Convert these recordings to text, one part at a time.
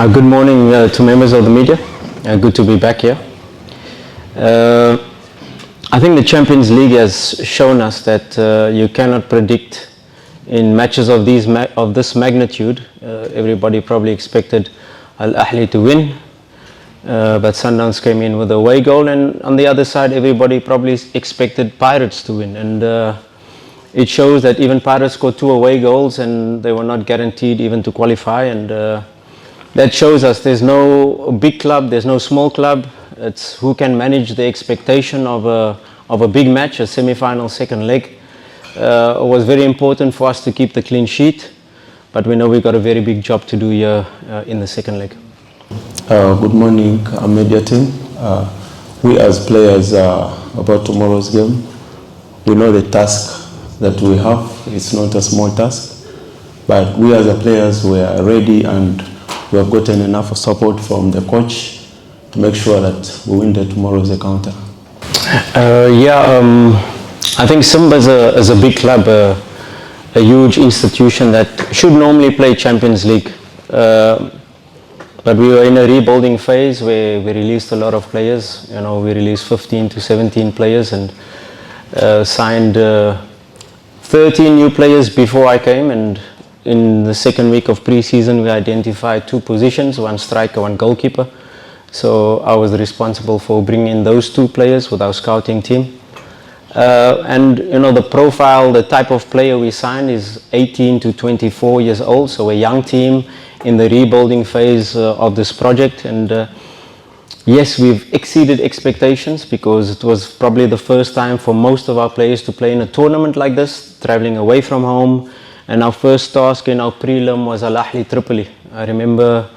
Good morning to members of the media. Good to be back here. I think the Champions League has shown us that you cannot predict in matches of this magnitude. Everybody probably expected Al Ahly to win, but Sundowns came in with a away goal, and on the other side everybody probably expected Pirates to win, and it shows that even Pirates scored 2 away goals and they were not guaranteed even to qualify, and that shows us there's no big club, there's no small club. It's who can manage the expectation of a big match, a semi-final second leg. It was very important for us to keep the clean sheet, but we know we've got a very big job to do here in the second leg. Good morning, media team. We as players about tomorrow's game, we know the task that we have. It's not a small task, but we as the players, we are ready and we have gotten enough support from the coach to make sure that we win tomorrow's encounter. I think Simba is a big club, a huge institution that should normally play Champions League. But we were in a rebuilding phase where we released a lot of players. You know, we released 15 to 17 players and signed 13 new players before I came, and in the second week of pre-season we identified 2 positions, 1 striker, 1 goalkeeper. So I was responsible for bringing in those 2 players with our scouting team. And you know, the profile, the type of player we signed is 18 to 24 years old, so a young team in the rebuilding phase of this project. And yes, we've exceeded expectations because it was probably the first time for most of our players to play in a tournament like this, traveling away from home. And our first task in our prelim was Al Ahly Tripoli. I remember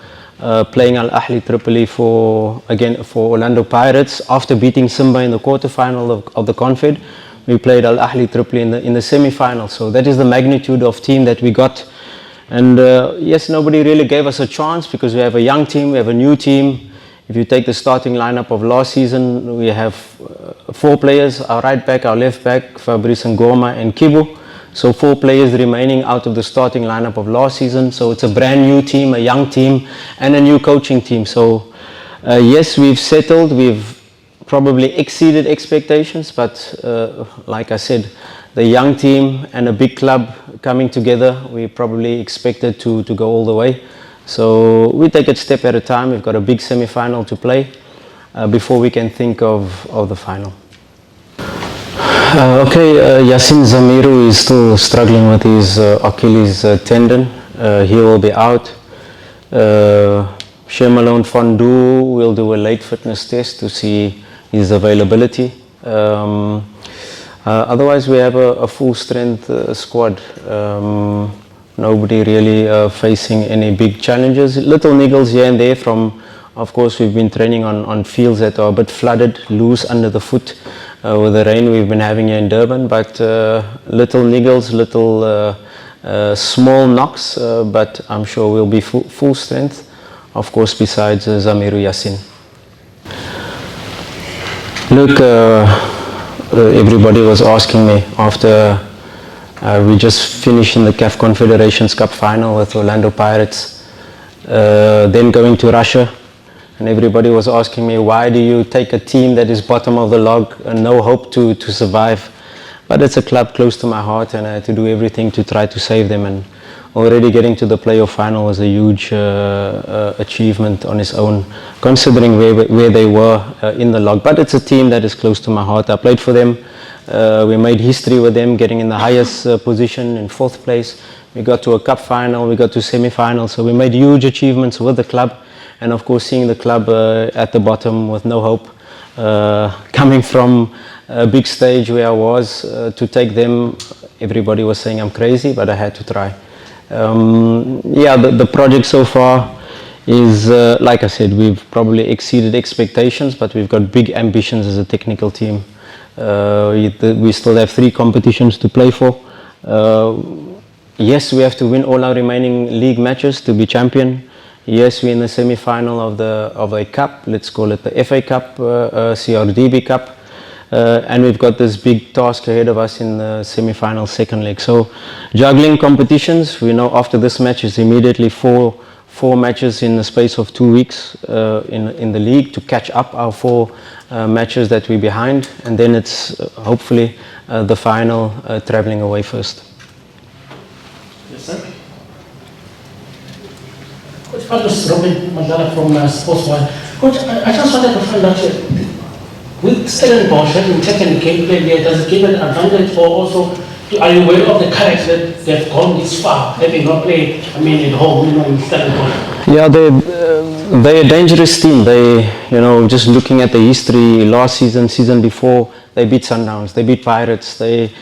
playing Al Ahly Tripoli for Orlando Pirates after beating Simba in the quarterfinal of the Confed. We played Al Ahly Tripoli in the semi-final. So that is the magnitude of team that we got. And yes, nobody really gave us a chance because we have a young team, we have a new team. If you take the starting lineup of last season, we have 4 players: our right back, our left back, Fabrice Ngoma and Kibu. So 4 players remaining out of the starting lineup of last season. So it's a brand new team, a young team, and a new coaching team. So yes, we've settled, we've probably exceeded expectations, but like I said, the young team and a big club coming together, we probably expected to go all the way. So we take it step at a time. We've got a big semi-final to play before we can think of the final. Yasin Zamiru is still struggling with his Achilles tendon. He will be out. Shemalone Fondu will do a late fitness test to see his availability. Otherwise, we have a full strength squad. Nobody really facing any big challenges. Little niggles here and there from, of course, we've been training on fields that are a bit flooded, loose under the foot with the rain we've been having here in Durban, but little niggles, little small knocks, but I'm sure we'll be full strength, of course, besides Zamiru Yasin. Look, everybody was asking me after we just finished in the CAF Confederations Cup final with Orlando Pirates, then going to Russia. And everybody was asking me, why do you take a team that is bottom of the log and no hope to survive? But it's a club close to my heart, and I had to do everything to try to save them. And already getting to the playoff final was a huge achievement on its own, considering where they were in the log. But it's a team that is close to my heart. I played for them. We made history with them, getting in the highest position in 4th place. We got to a cup final, we got to semi-final. So we made huge achievements with the club. And of course, seeing the club at the bottom with no hope, coming from a big stage where I was, to take them, everybody was saying I'm crazy, but I had to try. The project so far is, like I said, we've probably exceeded expectations, but we've got big ambitions as a technical team. We still have 3 competitions to play for. Yes, we have to win all our remaining league matches to be champion. Yes, we're in the semi-final of a cup, let's call it the FA Cup, CRDB Cup, and we've got this big task ahead of us in the semi-final second leg. So juggling competitions, we know after this match is immediately four 4 matches in the space of 2 weeks in the league to catch up our 4 matches that we're behind, and then it's hopefully the final traveling away first. Yes, sir. Coach, Carlos Robin Mandela from Sportswire. Coach, I just wanted to find out with Stellenbosch having taken gameplay there, does it give an advantage, or also are you aware of the character that they've gone this far, having not played, I mean, at home, in Stellenbosch? Yeah, they're a dangerous team. They, just looking at the history, last season, season before, they beat Sundowns, they beat Pirates, they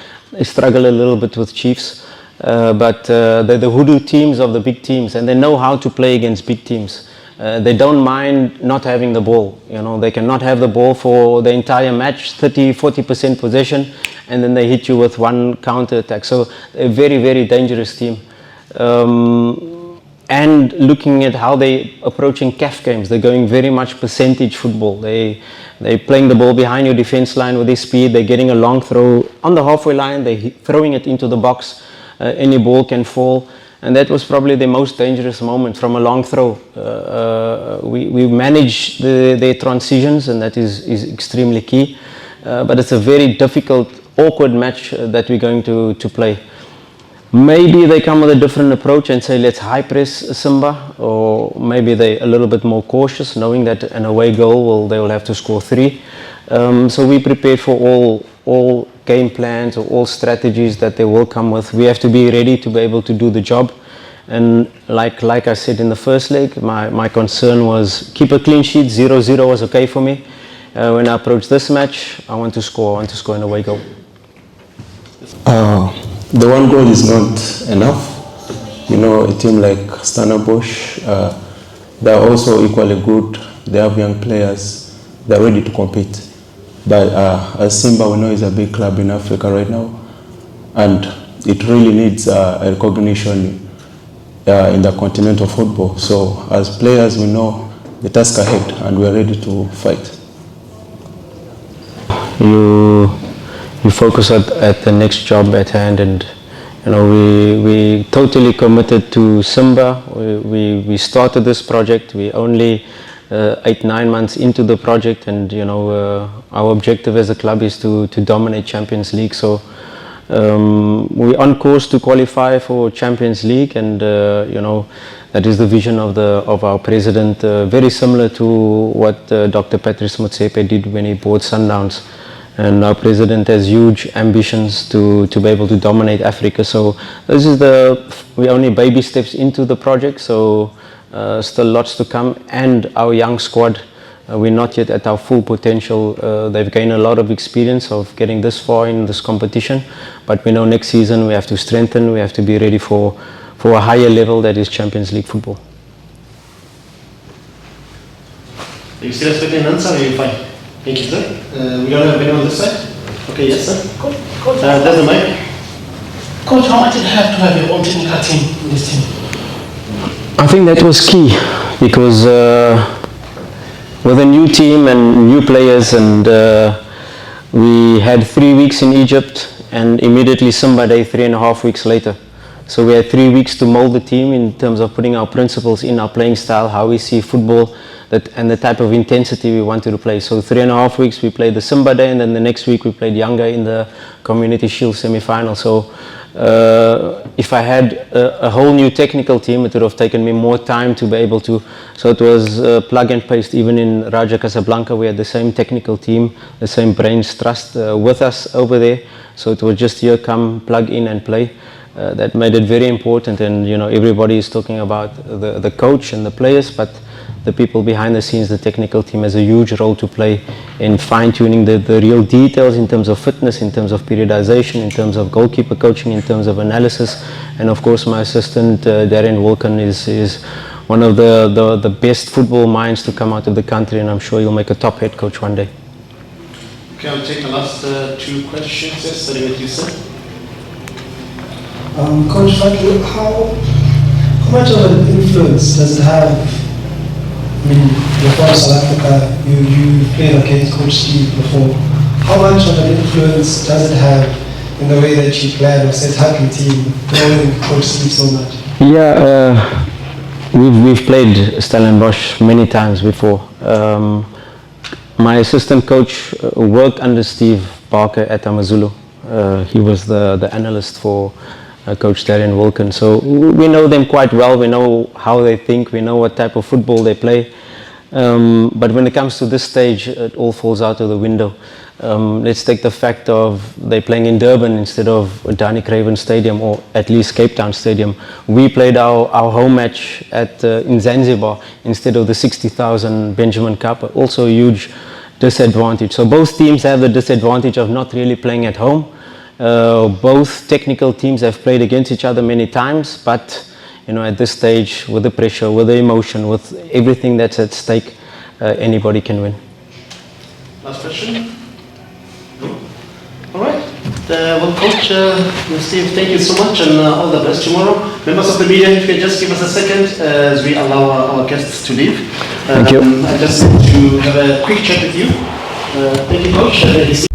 struggle a little bit with Chiefs. But they're the hoodoo teams of the big teams, and they know how to play against big teams. They don't mind not having the ball. They cannot have the ball for the entire match, 30-40% possession, and then they hit you with one counter attack. So they're a very, very dangerous team. And looking at how they're approaching CAF games, they're going very much percentage football. They're playing the ball behind your defense line with their speed. They're getting a long throw on the halfway line. They're throwing it into the box. Any ball can fall. And that was probably the most dangerous moment from a long throw. We manage their transitions, and that is extremely key. But it's a very difficult, awkward match that we're going to play. Maybe they come with a different approach and say, let's high press Simba, or maybe they're a little bit more cautious, knowing that an away goal they will have to score 3. So we prepared for all game plans or all strategies that they will come with. We have to be ready to be able to do the job. And like I said in the first leg, my concern was keep a clean sheet. 0-0 was okay for me. When I approach this match, I want to score an away goal. The one goal is not enough. A team like Stellenbosch, they are also equally good. They have young players. They're ready to compete. But as Simba, we know, is a big club in Africa right now, and it really needs a recognition in the continental football. So as players, we know the task ahead, and we're ready to fight. You focus at the next job at hand, and we totally committed to Simba. We started this project. We only 8-9 months into the project, and our objective as a club is to dominate Champions League. So we're on course to qualify for Champions League, and that is the vision of our president, very similar to what Dr. Patrice Motsepe did when he bought Sundowns. And our president has huge ambitions to be able to dominate Africa. So this is we're only baby steps into the project, so still lots to come. And our young squad, we're not yet at our full potential. They've gained a lot of experience of getting this far in this competition, but we know next season we have to strengthen, we have to be ready for a higher level, that is Champions League football. Are you still expecting an answer, or are you fine? Thank you, sir. We don't have anyone on this side? Okay, yes, sir. Coach, there's the mic. Coach, how much did it have to have your own technical team in this team? I think that was key, because with a new team and new players, and we had 3 weeks in Egypt, and immediately Simba Day 3.5 weeks later. So we had 3 weeks to mold the team in terms of putting our principles in, our playing style, how we see football, and the type of intensity we wanted to play. So 3.5 weeks we played the Simba Day, and then the next week we played Yanga in the Community Shield semi-final. So if I had a whole new technical team, it would have taken me more time to be able to. So it was plug and paste. Even in Raja Casablanca, we had the same technical team, the same brains trust with us over there. So it was just here, come, plug in and play. That made it very important. And everybody is talking about the coach and the players, but the people behind the scenes, the technical team, has a huge role to play in fine-tuning the real details in terms of fitness, in terms of periodization, in terms of goalkeeper coaching, in terms of analysis. And of course my assistant Darren Wilken is one of the best football minds to come out of the country, and I'm sure he'll make a top head coach one day. Okay, I'll take the last 2 questions. Yes, starting with you, sir. Coach, how much of an influence does it have? I mean, you're from South Africa, you played against Coach Steve before. How much of an influence does it have in the way that you plan or set up your team, knowing Coach Steve so much? Yeah, We've played Stellenbosch many times before. My assistant coach worked under Steve Barker at Amazulu. He was the analyst for Coach Darian Wilkin. So we know them quite well. We know how they think. We know what type of football they play. But when it comes to this stage, it all falls out of the window. Let's take the fact of they playing in Durban instead of Danny Craven Stadium, or at least Cape Town Stadium. We played our home match in Zanzibar instead of the 60,000 Benjamin Cup. Also a huge disadvantage. So both teams have the disadvantage of not really playing at home. Both technical teams have played against each other many times, but at this stage, with the pressure, with the emotion, with everything that's at stake, anybody can win. Last question? No? All right. Well, Coach, Steve, thank you so much, and all the best tomorrow. Members of the media, if you can just give us a second as we allow our guests to leave. Thank you. I just want to have a quick chat with you. Thank you, Coach.